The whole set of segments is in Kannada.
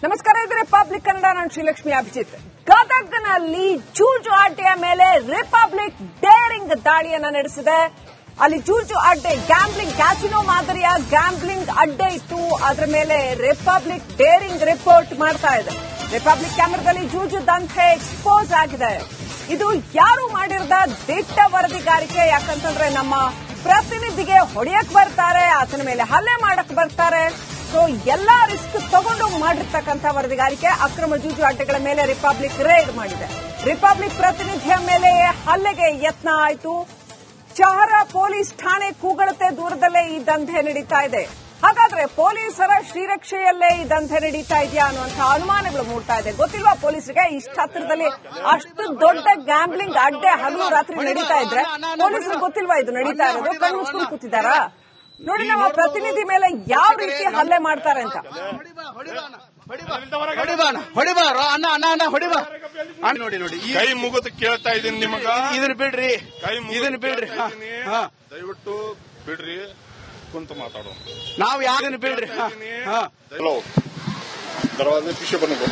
ನಮಸ್ಕಾರ, ಇದು ರಿಪಬ್ಲಿಕ್ ಕನ್ನಡ. ನಾನು ಶ್ರೀಲಕ್ಷ್ಮಿ ಅಭಿಜಿತ್. ಗದಗ್ನಲ್ಲಿ ಜೂಜು ಅಡ್ಡೆಯ ಮೇಲೆ ರಿಪಬ್ಲಿಕ್ ಡೇರಿಂಗ್ ದಾಳಿಯನ್ನ ನಡೆಸಿದೆ. ಅಲ್ಲಿ ಜೂಜು ಅಡ್ಡೆ ಗ್ಯಾಂಬ್ಲಿಂಗ್ ಕ್ಯಾಸಿನೋ ಮಾದರಿಯ ಗ್ಯಾಂಬ್ಲಿಂಗ್ ಅಡ್ಡೆ ಇತ್ತು. ಅದರ ಮೇಲೆ ರಿಪಬ್ಲಿಕ್ ಡೇರಿಂಗ್ ರಿಪೋರ್ಟ್ ಮಾಡ್ತಾ ಇದೆ. ರಿಪಬ್ಲಿಕ್ ಕ್ಯಾಮೆರಾದಲ್ಲಿ ಜೂಜು ದಂಧೆ ಎಕ್ಸ್ಪೋಸ್ ಆಗಿದೆ. ಇದು ಯಾರು ಮಾಡಿರದ ದಿಟ್ಟ ವರದಿಗಾರಿಕೆ. ಯಾಕಂತಂದ್ರೆ ನಮ್ಮ ಪ್ರತಿನಿಧಿಗೆ ಹೊಡೆಯಕ್ ಬರ್ತಾರೆ, ಆತನ ಮೇಲೆ ಹಲ್ಲೆ ಮಾಡಕ್ ಬರ್ತಾರೆ. ಸೊ ಎಲ್ಲಾ ರಿಸ್ಕ್ ತಗೊಂಡು ಮಾಡಿರ್ತಕ್ಕಂಥ ವರದಿಗಾರಿಕೆ. ಅಕ್ರಮ ಜೂಜು ಅಡ್ಡೆಗಳ ಮೇಲೆ ರಿಪಬ್ಲಿಕ್ ರೇಡ್ ಮಾಡಿದೆ. ರಿಪಬ್ಲಿಕ್ ಪ್ರತಿನಿಧಿಯ ಮೇಲೆ ಹಲ್ಲೆಗೆ ಯತ್ನ ಆಯಿತು. ಚಹರ ಪೊಲೀಸ್ ಠಾಣೆ ಕೂಗಳತೆ ದೂರದಲ್ಲೇ ಈ ದಂಧೆ ನಡೀತಾ ಇದೆ. ಹಾಗಾದ್ರೆ ಪೊಲೀಸರ ಶ್ರೀರಕ್ಷೆಯಲ್ಲೇ ಈ ದಂಧೆ ನಡೀತಾ ಇದೆಯಾ ಅನ್ನುವಂತಹ ಅನುಮಾನಗಳು ಮೂಡ್ತಾ ಇದೆ. ಗೊತ್ತಿಲ್ವಾ ಪೊಲೀಸರಿಗೆ ಇಷ್ಟು ಹತ್ತಿರದಲ್ಲಿ ಅಷ್ಟು ದೊಡ್ಡ ಗ್ಯಾಂಬ್ಲಿಂಗ್ ಅಡ್ಡೆ ಹಗಲು ರಾತ್ರಿ ನಡೀತಾ ಇದ್ರೆ ಪೊಲೀಸರಿಗೆ ಗೊತ್ತಿಲ್ವಾ ಇದು ನಡೀತಾ ಇರೋದು? ಕಣ್ಣು ಮುಚ್ಕೊಂಡು ಕೂತಿದ್ದಾರಾ? ನೋಡಿ ನಮ್ಮ ಪ್ರತಿನಿಧಿ ಮೇಲೆ ಯಾವ ರೀತಿ ಹಲ್ಲೆ ಮಾಡ್ತಾರೆ ಅಂತ. ಹೊಡಿಬಾರ ಅಣ್ಣ ಅಣ್ಣ ಅಣ್ಣ ಹೊಡಿಬಾ ನೋಡಿ ನೋಡಿ ಕೈ ಮುಗಿದು ಕೇಳ್ತಾ ಇದೀನಿ ನಿಮಗ. ಇದನ್ನ ಬಿಡ್ರಿ, ಇದನ್ನ ಬಿಡ್ರಿ, ದಯವಿಟ್ಟು ಬಿಡ್ರಿ, ಕುಂತು ಮಾತಾಡೋಣ. ನಾವ್ ಯಾರನ್ನ ಬಿಡ್ರಿ. ದರವಾಜೆ ಪಿಶೆ ಬಂದು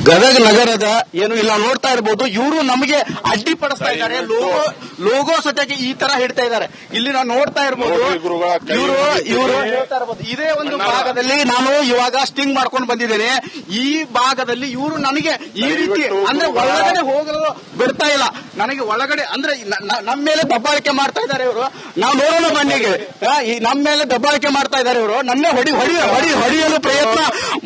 ಗದಗ ನಗರದ ಏನು ಇಲ್ಲ ನೋಡ್ತಾ ಇರಬಹುದು. ಇವರು ನಮಗೆ ಅಡ್ಡಿಪಡಿಸ್ತಾ ಇದ್ದಾರೆ. ಲೋಗೋ ಸದ್ಯಕ್ಕೆ ಈ ತರ ಹಿಡ್ತಾ ಇದ್ದಾರೆ. ಇಲ್ಲಿ ನಾವು ನೋಡ್ತಾ ಇರಬಹುದು. ಇವರು ಹೇಳ್ತಾ ಇರಬಹುದು ಇದೇ ಒಂದು ಭಾಗದಲ್ಲಿ ನಾನು ಇವಾಗ ಸ್ಟಿಂಗ್ ಮಾಡ್ಕೊಂಡು ಬಂದಿದ್ದೇನೆ. ಈ ಭಾಗದಲ್ಲಿ ಇವರು ನನಗೆ ಈ ರೀತಿ ಅಂದ್ರೆ ಒಳಗಡೆ ಹೋಗಲು ಬಿಡ್ತಾ ಇಲ್ಲ. ನನಗೆ ಒಳಗಡೆ ಅಂದ್ರೆ ನಮ್ಮ ಮೇಲೆ ದಬ್ಬಾಳಿಕೆ ಮಾಡ್ತಾ ಇದ್ದಾರೆ ಇವರು. ನಾವು ನೋಡೋಣ ಬನ್ನಿಗೆ ನಮ್ಮ ಮೇಲೆ ದಬ್ಬಾಳಿಕೆ ಮಾಡ್ತಾ ಇದ್ದಾರೆ ಇವರು. ನನ್ನೇ ಹೊಡೆಯಲು ಪ್ರಯತ್ನ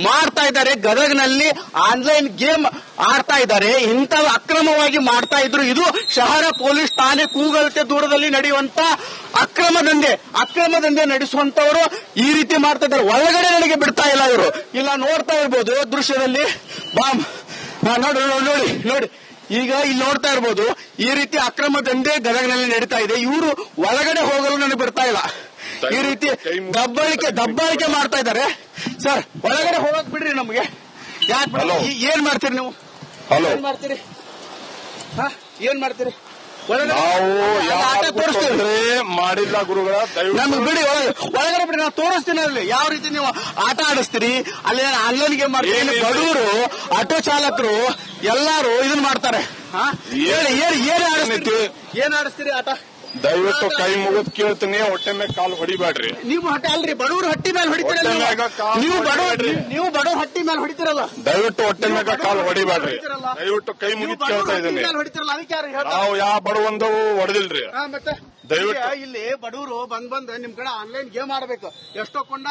ಮಾಡ್ತಾ ಇದ್ದಾರೆ. ಗದಗ್ನಲ್ಲಿ ಆನ್ಲೈನ್ ಗೇಮ್ ಆಡ್ತಾ ಇದ್ದಾರೆ. ಇಂಥ ಅಕ್ರಮವಾಗಿ ಮಾಡ್ತಾ ಇದ್ರು. ಇದು ಶಹರ ಪೊಲೀಸ್ ಠಾಣೆ ಕೂಗಳತೆ ದೂರದಲ್ಲಿ ನಡೆಯುವಂತ ಅಕ್ರಮ ದಂಧೆ ನಡೆಸುವಂತವರು ಈ ರೀತಿ ಮಾಡ್ತಾ ಇದ್ದಾರೆ. ಒಳಗಡೆ ನನಗೆ ಬಿಡ್ತಾ ಇಲ್ಲ ಇವರು. ಇಲ್ಲ ನೋಡ್ತಾ ಇರ್ಬೋದು ದೃಶ್ಯದಲ್ಲಿ. ನೋಡಿ ಈಗ ಇಲ್ಲಿ ನೋಡ್ತಾ ಇರ್ಬೋದು ಈ ರೀತಿ ಅಕ್ರಮ ದಂಧೆ ಗದಗಿನಲ್ಲಿ ನಡೀತಾ ಇದೆ. ಇವರು ಒಳಗಡೆ ಹೋಗಲು ನನಗೆ ಬಿಡ್ತಾ ಇಲ್ಲ. ಈ ರೀತಿ ದಬ್ಬಾಳಿಕೆ ಮಾಡ್ತಾ ಇದ್ದಾರೆ. ಸರ್ ಒಳಗಡೆ ಹೋಗಕ್ ಬಿಡ್ರಿ ನಮಗೆ. ಯಾಕೆ ಏನ್ ಮಾಡ್ತೀರಿ ನೀವು? ಏನ್ ಮಾಡ್ತೀರಿ? ನಾವು ತೋರಿಸ್ತೀವಿ ಮಾಡಿಲ್ಲ ಗುರುಗಳ. ನಮ್ಗೆ ಬಿಡಿ, ಒಳಗಡೆ ಬಿಡಿ, ನಾವು ತೋರಿಸ್ತೀನಿ. ಅಲ್ಲಿ ಯಾವ ರೀತಿ ನೀವು ಆಟ ಆಡಿಸ್ತೀರಿ, ಅಲ್ಲಿ ಆನ್ಲೈನ್ ಗೇಮ್ ಮಾಡ್ತೀರಿ. ಬಡವರು, ಆಟೋ ಚಾಲಕರು ಎಲ್ಲಾರು ಇದನ್ನ ಮಾಡ್ತಾರೆ. ಏನ್ ಆಡಿಸ್ತೀರಿ ಆಟ? ದಯವಿಟ್ಟು ಕೈ ಮುಗಿದ್ ಕೇಳ್ತೀನಿ. ಹೊಟ್ಟೆ ಮೇಲೆ ಕಾಲು ಹೊಡಿಬೇಡ್ರಿ. ನೀವು ಹೊಟ್ಟೆ ಅಲ್ರಿ, ಬಡವ್ರ ಹಟ್ಟಿ ಮೇಲೆ ಹೊಡಿತೀರಲ್ಲ. ನೀವು ಬಡವ್ರ ಹಟ್ಟಿ ಮೇಲೆ ಹೊಡಿತೀರಲ್ಲ. ದಯವಿಟ್ಟು ಹೊಟ್ಟೆ ಮೇಲೆ ಕಾಲು ಹೊಡಿಬೇಡ್ರಿ. ದಯವಿಟ್ಟು ಕೈ ಮುಗಿದ್ ಕೇಳ್ತಾ ಇದ್ದೀನಿ. ನಾವು ಯಾವ ಬಡವಂದು ಹೊಡೆದಿಲ್ರಿ. ಮತ್ತೆ ದಯವಿಟ್ಟು ಇಲ್ಲಿ ಬಡವರು ಬಂದ್ ನಿಮ್ ಕಡೆ ಆನ್ಲೈನ್ ಗೇಮ್ ಆಡ್ಬೇಕು. ಎಷ್ಟೋ ಕೊಂಡ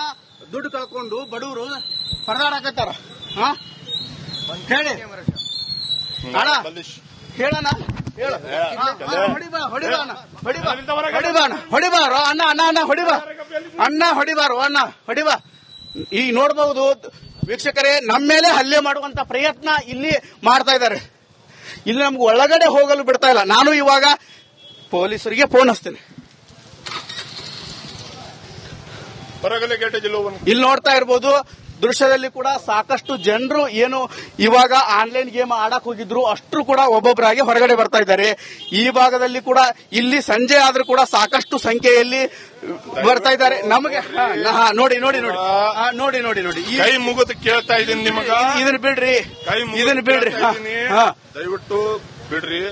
ದುಡ್ಡು ಕಳ್ಕೊಂಡು ಬಡವರು ಪರದಾಡಕತ್ತಾರ. ಹೇಳಿ ಹೇಳೋಣ. ಹೊಡಿಬಾರ ಅಣ್ಣ ಅಣ್ಣ ಅಣ್ಣ ಹೊಡಿಬಾ ಅಣ್ಣ ಹೊಡಿಬಾರು ಅಣ್ಣ ಹೊಡಿಬಾ. ಈಗ ನೋಡಬಹುದು ವೀಕ್ಷಕರೇ, ನಮ್ಮ ಮೇಲೆ ಹಲ್ಲೆ ಮಾಡುವಂತ ಪ್ರಯತ್ನ ಇಲ್ಲಿ ಮಾಡ್ತಾ ಇದ್ದಾರೆ. ಇಲ್ಲಿ ನಮ್ಗೆ ಒಳಗಡೆ ಹೋಗಲು ಬಿಡ್ತಾ ಇಲ್ಲ. ನಾನು ಇವಾಗ ಪೊಲೀಸರಿಗೆ ಫೋನ್ ಹಚ್ತೇನೆ. ಇಲ್ಲಿ ನೋಡ್ತಾ ಇರ್ಬೋದು ದೃಶ್ಯದಲ್ಲಿ ಕೂಡ ಸಾಕಷ್ಟು ಜನರು ಏನು ಇವಾಗ ಆನ್ಲೈನ್ ಗೇಮ್ ಆಡಕ್ ಹೋಗಿದ್ರು ಅಷ್ಟರು ಕೂಡ ಒಬ್ಬೊಬ್ಬರಾಗಿ ಹೊರಗಡೆ ಬರ್ತಾ ಇದ್ದಾರೆ. ಈ ಭಾಗದಲ್ಲಿ ಕೂಡ ಇಲ್ಲಿ ಸಂಜೆ ಆದ್ರೂ ಕೂಡ ಸಾಕಷ್ಟು ಸಂಖ್ಯೆಯಲ್ಲಿ ಬರ್ತಾ ಇದ್ದಾರೆ. ನಮಗೆ ನೋಡಿ ನೋಡಿ ನೋಡಿ ನೋಡಿ ನೋಡಿ ನೋಡಿ ಕೈ ಮುಗಿದು ಕೇಳ್ತಾ ಇದ್ದೀನಿ ನಿಮಗ. ಇದನ್ನ ಬಿಡ್ರಿ, ಇದನ್ನ ಬಿಡ್ರಿ, ದಯವಿಟ್ಟು ಬಿಡ್ರಿ,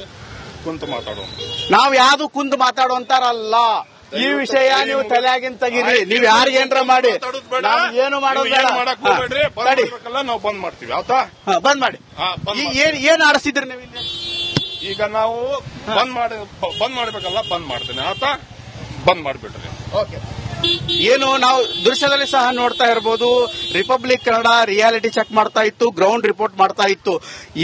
ಕುಂತು ಮಾತಾಡೋಣ. ನಾವ್ ಯಾವ್ದು ಕುಂತು ಮಾತಾಡುವಂತಾರಲ್ಲ. ಈ ವಿಷಯ ನೀವು ತಲೆಯಾಗಿನ ತೆಗೀರಿ. ನೀವ್ ಯಾರಿಗೇನ್ರ ಮಾಡಿ ಏನು ಮಾಡೋದು. ನಾವು ಬಂದ್ ಮಾಡ್ತೀವಿ. ಆಯ್ತಾ? ಬಂದ್ ಮಾಡಿ. ಏನ್ ಆಡಿಸಿದ್ರಿ ನೀವು ಇಲ್ಲಿ? ಈಗ ನಾವು ಬಂದ್ ಮಾಡ್ಬೇಕಲ್ಲ, ಬಂದ್ ಮಾಡ್ತೀನಿ. ಆಯ್ತಾ? ಬಂದ್ ಮಾಡಿಬಿಡ್ರಿ. ಓಕೆ. ಏನು ನಾವು ದೃಶ್ಯದಲ್ಲಿ ಸಹ ನೋಡ್ತಾ ಇರಬಹುದು. ರಿಪಬ್ಲಿಕ್ ಕನ್ನಡ ರಿಯಾಲಿಟಿ ಚೆಕ್ ಮಾಡ್ತಾ ಇತ್ತು, ಗ್ರೌಂಡ್ ರಿಪೋರ್ಟ್ ಮಾಡ್ತಾ ಇತ್ತು.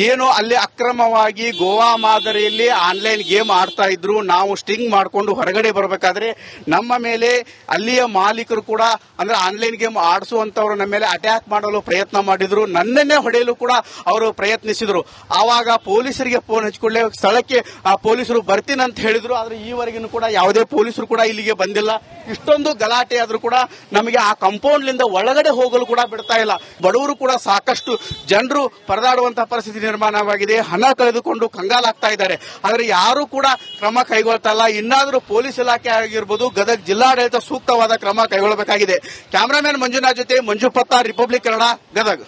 ಏನು ಅಲ್ಲಿ ಅಕ್ರಮವಾಗಿ ಗೋವಾ ಮಾದರಿಯಲ್ಲಿ ಆನ್ಲೈನ್ ಗೇಮ್ ಆಡ್ತಾ ಇದ್ರು. ನಾವು ಸ್ಟಿಂಗ್ ಮಾಡಿಕೊಂಡು ಹೊರಗಡೆ ಬರಬೇಕಾದ್ರೆ ನಮ್ಮ ಮೇಲೆ ಅಲ್ಲಿಯ ಮಾಲೀಕರು ಕೂಡ ಅಂದ್ರೆ ಆನ್ಲೈನ್ ಗೇಮ್ ಆಡಿಸುವಂತವರು ನಮ್ಮ ಮೇಲೆ ಅಟ್ಯಾಕ್ ಮಾಡಲು ಪ್ರಯತ್ನ ಮಾಡಿದ್ರು. ನನ್ನನ್ನೇ ಹೊಡೆಯಲು ಕೂಡ ಅವರು ಪ್ರಯತ್ನಿಸಿದ್ರು. ಆವಾಗ ಪೊಲೀಸರಿಗೆ ಫೋನ್ ಹಚ್ಕೊಳ್ಳೆ ಸ್ಥಳಕ್ಕೆ ಪೊಲೀಸರು ಬರ್ತೀನಂತ ಹೇಳಿದ್ರು. ಆದ್ರೆ ಈವರೆಗೂ ಕೂಡ ಯಾವುದೇ ಪೊಲೀಸರು ಕೂಡ ಇಲ್ಲಿಗೆ ಬಂದಿಲ್ಲ. ಇಷ್ಟೊಂದು ಗಲಾಟೆ ಆದ್ರೂ ಕೂಡ ನಮಗೆ ಆ ಕಾಂಪೌಂಡ್ ಲಿಂದ ಒಳಗಡೆ ಹೋಗಲು ಕೂಡ ಬಿಡ್ತಾ ಇಲ್ಲ. ಬಡವರು ಕೂಡ ಸಾಕಷ್ಟು ಜನರು ಪರದಾಡುವಂತಹ ಪರಿಸ್ಥಿತಿ ನಿರ್ಮಾಣವಾಗಿದೆ. ಹಣ ಕಳೆದುಕೊಂಡು ಕಂಗಾಲಾಗ್ತಾ ಇದ್ದಾರೆ. ಆದರೆ ಯಾರು ಕೂಡ ಕ್ರಮ ಕೈಗೊಳ್ತಾ ಇಲ್ಲ. ಇನ್ನಾದರೂ ಪೊಲೀಸ್ ಇಲಾಖೆ ಆಗಿರ್ಬೋದು, ಗದಗ ಜಿಲ್ಲಾಡಳಿತ ಸೂಕ್ತವಾದ ಕ್ರಮ ಕೈಗೊಳ್ಳಬೇಕಾಗಿದೆ. ಕ್ಯಾಮರಾಮನ್ ಮಂಜುನಾಥ್ ಜೊತೆ ಮಂಜು ಪತ್ತಾರ್, ರಿಪಬ್ಲಿಕ್ ಕನ್ನಡ, ಗದಗ.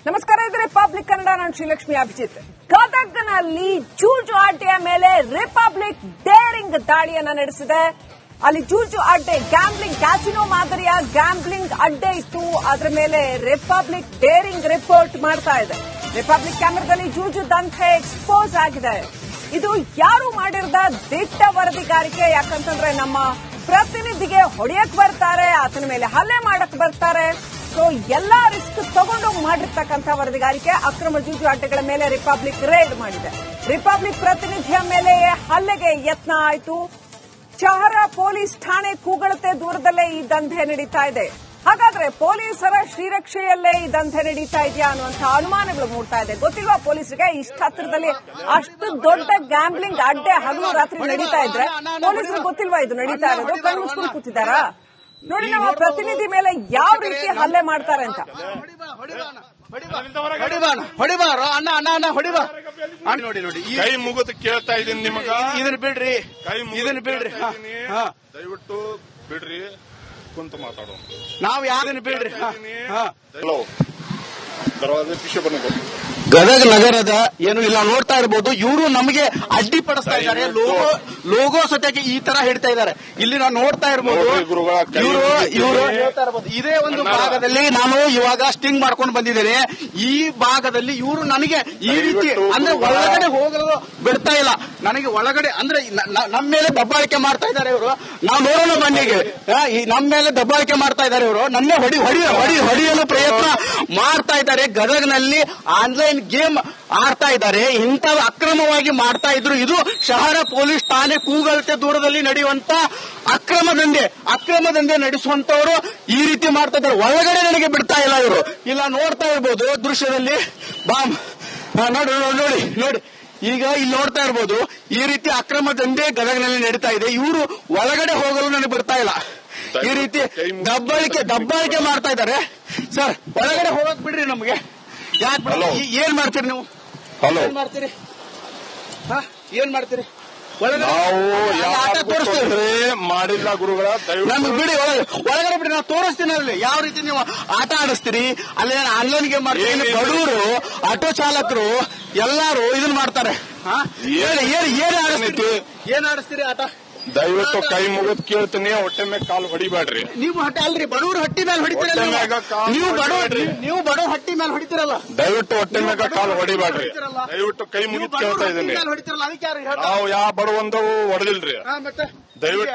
ನಮಸ್ಕಾರ, ಇದು ರಿಪಬ್ಲಿಕ್ ಕನ್ನಡ. ನಾನು ಶ್ರೀಲಕ್ಷ್ಮಿ ಅಭಿಜಿತ್. ಗದಗ್ನಲ್ಲಿ ಜೂಜು ಅಡ್ಡೆಯ ಮೇಲೆ ರಿಪಬ್ಲಿಕ್ ಡೇರಿಂಗ್ ದಾಳಿಯನ್ನ ನಡೆಸಿದೆ. ಅಲ್ಲಿ ಜೂಜು ಅಡ್ಡೆ ಗ್ಯಾಂಬ್ಲಿಂಗ್ ಕ್ಯಾಸಿನೋ ಮಾದರಿಯ ಗ್ಯಾಂಬ್ಲಿಂಗ್ ಅಡ್ಡೆ ಇತ್ತು. ಅದರ ಮೇಲೆ ರಿಪಬ್ಲಿಕ್ ಡೇರಿಂಗ್ ರಿಪೋರ್ಟ್ ಮಾಡ್ತಾ ಇದೆ. ರಿಪಬ್ಲಿಕ್ ಕ್ಯಾಮೆರಾದಲ್ಲಿ ಜೂಜು ದಂಧೆ ಎಕ್ಸ್ಪೋಸ್ ಆಗಿದೆ. ಇದು ಯಾರು ಮಾಡಿರದ ದಿಟ್ಟ ವರದಿಗಾರಿಕೆ. ಯಾಕಂತಂದ್ರೆ ನಮ್ಮ ಪ್ರತಿನಿಧಿಗೆ ಹೊಡೆಯಕ್ ಬರ್ತಾರೆ, ಆತನ ಮೇಲೆ ಹಲ್ಲೆ ಮಾಡಕ್ ಬರ್ತಾರೆ. ಸೊ ಎಲ್ಲಾ ರಿಸ್ಕ್ ತಗೊಂಡು ಮಾಡಿರ್ತಕ್ಕಂಥ ವರದಿಗಾರಿಕೆ. ಅಕ್ರಮ ಜೂಜು ಅಡ್ಡೆಗಳ ಮೇಲೆ ರಿಪಬ್ಲಿಕ್ ರೇಡ್ ಮಾಡಿದೆ. ರಿಪಬ್ಲಿಕ್ ಪ್ರತಿನಿಧಿಯ ಮೇಲೆ ಹಲ್ಲೆಗೆ ಯತ್ನ ಆಯಿತು. ಚಹರ ಪೊಲೀಸ್ ಠಾಣೆ ಕೂಗಳತೆ ದೂರದಲ್ಲೇ ಈ ದಂಧೆ ನಡೀತಾ ಇದೆ. ಹಾಗಾದ್ರೆ ಪೊಲೀಸರ ಶ್ರೀರಕ್ಷೆಯಲ್ಲೇ ಈ ದಂಧೆ ನಡೀತಾ ಇದೆಯಾ ಅನ್ನುವಂಥ ಅನುಮಾನಗಳು ಮೂಡ್ತಾ ಇದೆ. ಗೊತ್ತಿಲ್ವಾ ಪೊಲೀಸರಿಗೆ ಇಷ್ಟ ಹತ್ತಿರದಲ್ಲಿ ಅಷ್ಟು ದೊಡ್ಡ ಗ್ಯಾಂಬ್ಲಿಂಗ್ ಅಡ್ಡೆ ಹಗಲು ರಾತ್ರಿ ನಡೀತಾ ಇದ್ರೆ ಪೊಲೀಸರಿಗೆ ಗೊತ್ತಿಲ್ವಾ ಇದು ನಡೀತಾ ಇರೋದು? ಕಣ್ಣು ಮುಚ್ಕೊಂಡು ಕೂತಿದ್ದಾರಾ? ನೋಡಿ ನಮ್ಮ ಪ್ರತಿನಿಧಿ ಮೇಲೆ ಯಾವ ರೀತಿ ಹಲ್ಲೆ ಮಾಡ್ತಾರೆ ಅಂತ. ಹೊಡಿಬಾರ ಅಣ್ಣ ಅಣ್ಣ ಅಣ್ಣ ಹೊಡಿಬಾ. ನೋಡಿ ನೋಡಿ ಕೈ ಮುಗಿದು ಕೇಳ್ತಾ ಇದೀನಿ ನಿಮಗ. ಇದನ್ನ ಬಿಡ್ರಿ, ಇದನ್ನ ಬಿಡ್ರಿ, ದಯವಿಟ್ಟು ಬಿಡ್ರಿ, ಕುಂತ ಮಾತಾಡೋಣ. ನಾವು ಯಾರನ್ನ ಬಿಡ್ರಿ. ಹಲೋ, ದರ್ವಾಜೆ ಪಿಶೆ ಬಂದ ಗದಗ ನಗರದ ಏನು ಇಲ್ಲ ನೋಡ್ತಾ ಇರಬಹುದು. ಇವರು ನಮಗೆ ಅಡ್ಡಿಪಡಿಸ್ತಾ ಇದ್ದಾರೆ. ಲೋಗೋ ಸತ್ಯಕ್ಕೆ ಈ ತರ ಹಿಡ್ತಾ ಇದ್ದಾರೆ. ಇಲ್ಲಿ ನಾವು ನೋಡ್ತಾ ಇರಬಹುದು. ಇವರು ಹೇಳ್ತಾ ಇರಬಹುದು, ಇದೇ ಒಂದು ಭಾಗದಲ್ಲಿ ನಾನು ಇವಾಗ ಸ್ಟಿಂಗ್ ಮಾಡ್ಕೊಂಡು ಬಂದಿದ್ದೇನೆ. ಈ ಭಾಗದಲ್ಲಿ ಇವರು ನನಗೆ ಈ ರೀತಿ ಅಂದ್ರೆ ಒಳಗಡೆ ಹೋಗಲು ಬಿಡ್ತಾ ಇಲ್ಲ. ನನಗೆ ಒಳಗಡೆ ಅಂದ್ರೆ ನಮ್ಮ ಮೇಲೆ ದಬ್ಬಾಳಿಕೆ ಮಾಡ್ತಾ ಇದ್ದಾರೆ ಇವರು. ನಾವು ನೋಡೋಣ ಬನ್ನಿಗೆ, ನಮ್ಮ ಮೇಲೆ ದಬ್ಬಾಳಿಕೆ ಮಾಡ್ತಾ ಇದ್ದಾರೆ ಇವರು. ನನ್ನೇ ಹೊಡೆಯಲು ಪ್ರಯತ್ನ ಮಾಡ್ತಾ ಇದ್ದಾರೆ. ಗದಗ್ನಲ್ಲಿ ಆನ್ಲೈನ್ ಗೇಮ್ ಆಡ್ತಾ ಇದ್ದಾರೆ. ಇಂಥ ಅಕ್ರಮವಾಗಿ ಮಾಡ್ತಾ ಇದ್ರು. ಇದು ಶಹರ ಪೊಲೀಸ್ ಠಾಣೆ ಕೂಗಳತೆ ದೂರದಲ್ಲಿ ನಡೆಯುವಂತ ಅಕ್ರಮ ದಂಧೆ ನಡೆಸುವಂತವರು ಈ ರೀತಿ ಮಾಡ್ತಾ ಇದ್ದಾರೆ. ಒಳಗಡೆ ನನಗೆ ಬಿಡ್ತಾ ಇಲ್ಲ ಇವರು. ಇಲ್ಲ ನೋಡ್ತಾ ಇರ್ಬೋದು ದೃಶ್ಯದಲ್ಲಿ. ಬಾಂಬ್ ನೋಡಿ ಈಗ ಇಲ್ಲಿ ನೋಡ್ತಾ ಇರ್ಬೋದು. ಈ ರೀತಿ ಅಕ್ರಮ ದಂಧೆ ಗದಗಿನಲ್ಲಿ ನಡೀತಾ ಇದೆ. ಇವರು ಒಳಗಡೆ ಹೋಗಲು ನನಗೆ ಬಿಡ್ತಾ ಇಲ್ಲ. ಈ ರೀತಿ ದಬ್ಬಾಳಿಕೆ ಮಾಡ್ತಾ ಇದ್ದಾರೆ. ಸರ್ ಒಳಗಡೆ ಹೋಗಕ್ ಬಿಡ್ರಿ ನಮಗೆ. ಯಾಕೆ ಏನ್ ಮಾಡ್ತೀರಿ ನೀವು? ಏನ್ ಮಾಡ್ತೀರಿ? ನಾವು ತೋರಿಸ್ತೇವೆ ಮಾಡಿಲ್ಲ ಗುರುಗಳ. ನಮ್ಗೆ ಬಿಡಿ, ಒಳಗಡೆ ಬಿಡಿ, ನಾವು ತೋರಿಸ್ತೀನಿ. ಅಲ್ಲಿ ಯಾವ ರೀತಿ ನೀವು ಆಟ ಆಡಿಸ್ತೀರಿ, ಅಲ್ಲಿ ಆನ್ಲೈನ್ ಗೇಮ್ ಮಾಡ್ತೀರಿ. ಬಡವರು, ಆಟೋ ಚಾಲಕರು ಎಲ್ಲಾರು ಇದನ್ನ ಮಾಡ್ತಾರೆ. ಏನ್ ಆಡಿಸ್ತೀರಿ ಆಟ? ದಯವಿಟ್ಟು ಕೈ ಮುಗಿದು ಕೇಳ್ತೀನಿ, ಹೊಟ್ಟೆ ಮೇಲೆ ಕಾಲು ಹೊಡಿಬೇಡ್ರಿ. ನೀವು ಹೊಟ್ಟೆ ಅಲ್ರಿ, ಬಡವ್ರ ಹಟ್ಟಿ ಮೇಲೆ ಹೊಡಿತೀರಲ್ಲ ನೀವು ಬಡವ್ರ ಹಟ್ಟಿ ಮೇಲೆ ಹೊಡಿತೀರಲ್ಲ. ದಯವಿಟ್ಟು ಹೊಟ್ಟೆ ಮೇಲೆ ಕಾಲು ಹೊಡಿಬೇಡ್ರಿ. ದಯವಿಟ್ಟು ಕೈ ಮುಗಿದು ಕೇಳ್ತಾ ಇದ್ದೀನಿ. ನಾವು ಯಾವ ಬಡವಂದವು ಹೊಡೆದಿಲ್ರಿ. ದಯವಿಟ್ಟು